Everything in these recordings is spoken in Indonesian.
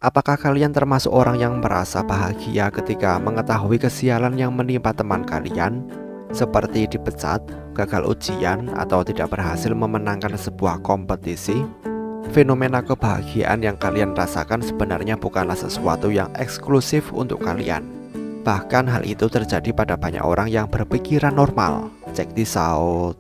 Apakah kalian termasuk orang yang merasa bahagia ketika mengetahui kesialan yang menimpa teman kalian, seperti dipecat, gagal ujian, atau tidak berhasil memenangkan sebuah kompetisi? Fenomena kebahagiaan yang kalian rasakan sebenarnya bukanlah sesuatu yang eksklusif untuk kalian. Bahkan hal itu terjadi pada banyak orang yang berpikiran normal. Check this out.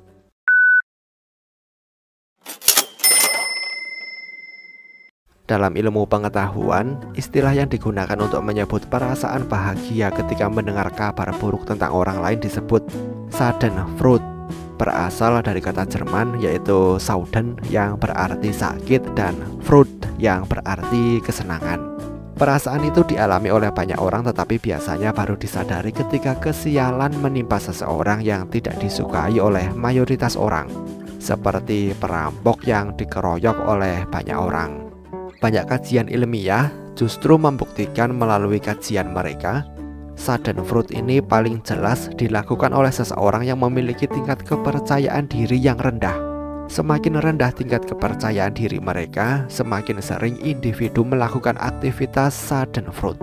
Dalam ilmu pengetahuan, istilah yang digunakan untuk menyebut perasaan bahagia ketika mendengar kabar buruk tentang orang lain disebut Schadenfreude. Berasal dari kata Jerman yaitu Schaden yang berarti sakit dan Freude yang berarti kesenangan. Perasaan itu dialami oleh banyak orang, tetapi biasanya baru disadari ketika kesialan menimpa seseorang yang tidak disukai oleh mayoritas orang, seperti perampok yang dikeroyok oleh banyak orang. Banyak kajian ilmiah justru membuktikan melalui kajian mereka, Schadenfreude ini paling jelas dilakukan oleh seseorang yang memiliki tingkat kepercayaan diri yang rendah. Semakin rendah tingkat kepercayaan diri mereka, semakin sering individu melakukan aktivitas Schadenfreude.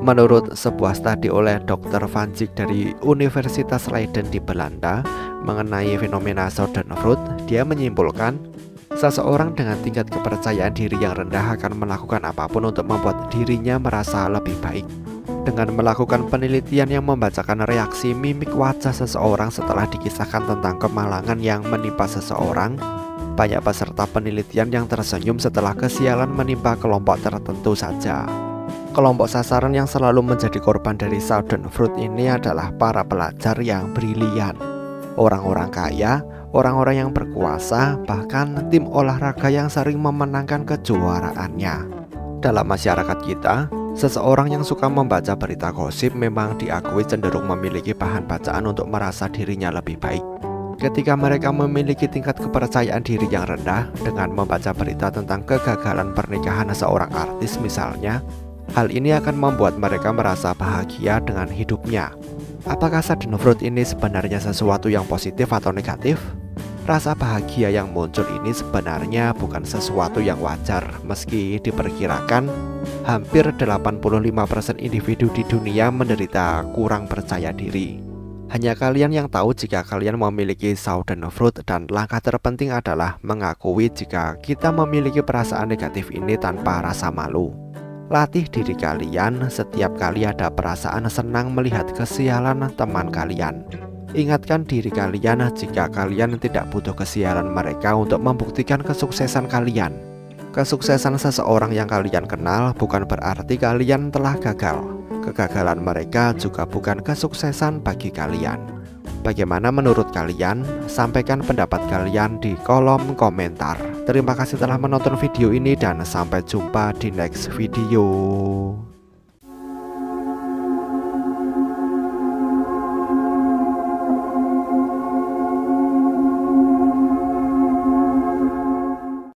Menurut sebuah studi oleh Dr. Van Dijk dari Universitas Leiden di Belanda mengenai fenomena Schadenfreude, dia menyimpulkan seseorang dengan tingkat kepercayaan diri yang rendah akan melakukan apapun untuk membuat dirinya merasa lebih baik. Dengan melakukan penelitian yang membacakan reaksi mimik wajah seseorang setelah dikisahkan tentang kemalangan yang menimpa seseorang, banyak peserta penelitian yang tersenyum setelah kesialan menimpa kelompok tertentu saja. Kelompok sasaran yang selalu menjadi korban dari Schadenfreude ini adalah para pelajar yang brilian, orang-orang kaya, orang-orang yang berkuasa, bahkan tim olahraga yang sering memenangkan kejuaraannya. Dalam masyarakat kita, seseorang yang suka membaca berita gosip memang diakui cenderung memiliki bahan bacaan untuk merasa dirinya lebih baik. Ketika mereka memiliki tingkat kepercayaan diri yang rendah dengan membaca berita tentang kegagalan pernikahan seorang artis misalnya, hal ini akan membuat mereka merasa bahagia dengan hidupnya. Apakah Schadenfreude ini sebenarnya sesuatu yang positif atau negatif? Rasa bahagia yang muncul ini sebenarnya bukan sesuatu yang wajar, meski diperkirakan hampir 85% individu di dunia menderita kurang percaya diri. Hanya kalian yang tahu jika kalian memiliki Schadenfreude, dan langkah terpenting adalah mengakui jika kita memiliki perasaan negatif ini tanpa rasa malu. Latih diri kalian setiap kali ada perasaan senang melihat kesialan teman kalian. Ingatkan diri kalian jika kalian tidak butuh kesialan mereka untuk membuktikan kesuksesan kalian. Kesuksesan seseorang yang kalian kenal bukan berarti kalian telah gagal. Kegagalan mereka juga bukan kesuksesan bagi kalian. Bagaimana menurut kalian? Sampaikan pendapat kalian di kolom komentar. Terima kasih telah menonton video ini dan sampai jumpa di next video.